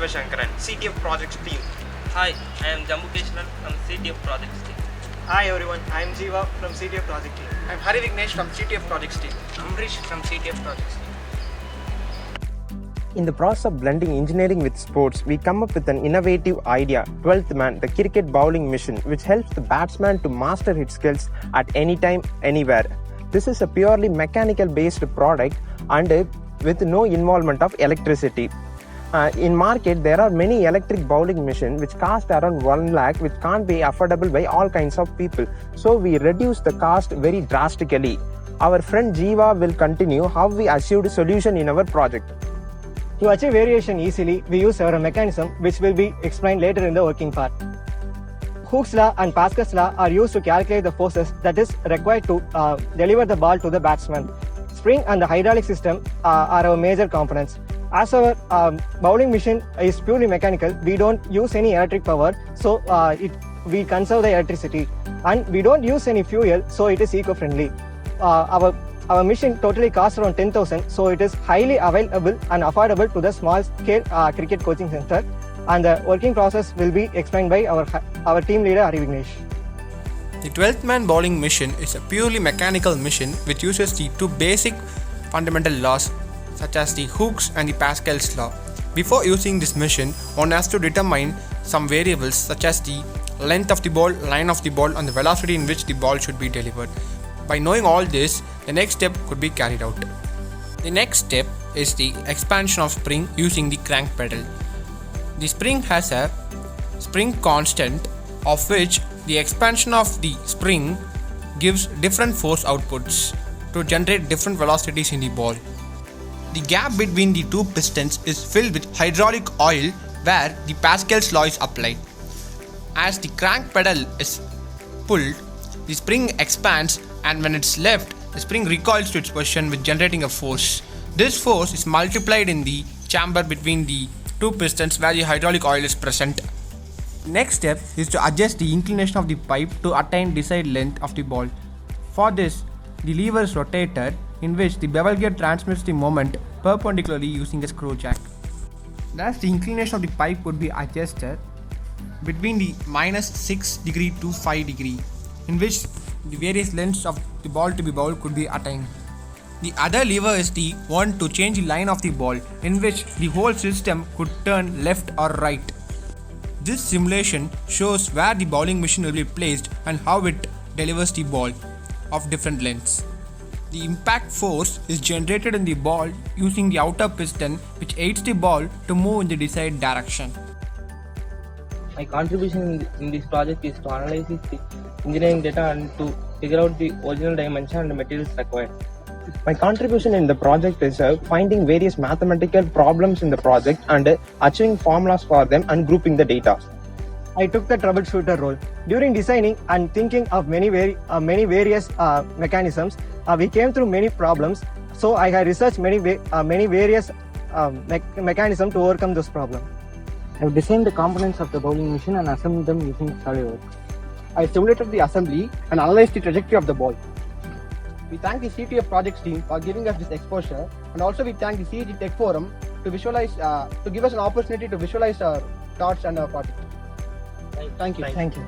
Shivashankaran, CTF Projects team. Hi, I am Jambu Krishnan from CTF Projects team. Hi everyone, I am Jiva from CTF Project team. I am Hari Vignesh from CTF Projects team. Amrish from CTF Projects team. In the process of blending engineering with sports, we come up with an innovative idea, 12th Man, the cricket bowling machine, which helps the batsman to master his skills at any time, anywhere. This is a purely mechanical based product and with no involvement of electricity. In market, there are many electric bowling machines which cost around 1 lakh, which can't be affordable by all kinds of people. So we reduce the cost very drastically. Our friend Jiva will continue how we achieved a solution in our project. To achieve variation easily, we use several mechanisms which will be explained later in the working part. Hooke's law and Pascal's law are used to calculate the forces that is required to deliver the ball to the batsman. Spring and the hydraulic system are our major components. As our bowling machine is purely mechanical, we don't use any electric power, so we conserve the electricity. And we don't use any fuel, so it is eco-friendly. Our machine totally costs around 10,000, so it is highly available and affordable to the small-scale cricket coaching center. And the working process will be explained by our team leader Hari Vignesh. The 12th Man bowling machine is a purely mechanical machine which uses the two basic fundamental laws such as the Hooke's and the Pascal's law. Before using this machine, one has to determine some variables such as the length of the ball, line of the ball, and the velocity in which the ball should be delivered. By knowing all this, the next step could be carried out. The next step is the expansion of spring using the crank pedal. The spring has a spring constant of which the expansion of the spring gives different force outputs to generate different velocities in the ball. The gap between the two pistons is filled with hydraulic oil where the Pascal's law is applied. As the crank pedal is pulled, the spring expands, and when it's left, the spring recoils to its position with generating a force. This force is multiplied in the chamber between the two pistons where the hydraulic oil is present. Next step is to adjust the inclination of the pipe to attain desired length of the ball. For this, the lever is rotated, in which the bevel gear transmits the moment perpendicularly using a screw jack. Thus, the inclination of the pipe could be adjusted between the -6 degree to 5 degree, in which the various lengths of the ball to be bowled could be attained. The other lever is the one to change the line of the ball, in which the whole system could turn left or right. This simulation shows where the bowling machine will be placed and how it delivers the ball of different lengths. The impact force is generated in the ball using the outer piston, which aids the ball to move in the desired direction. My contribution in this project is to analyze the engineering data and to figure out the original dimension and the materials required. My contribution in the project is finding various mathematical problems in the project and achieving formulas for them and grouping the data. I took the troubleshooter role. During designing and thinking of many various mechanisms, we came through many problems. So I had researched many various mechanisms to overcome this problem. I have designed the components of the bowling machine and assembled them using SolidWorks. I simulated the assembly and analyzed the trajectory of the ball. We thank the CTF Projects team for giving us this exposure, and also we thank the CEG Tech Forum to give us an opportunity to visualize our thoughts and our project. Thank you. Thank you.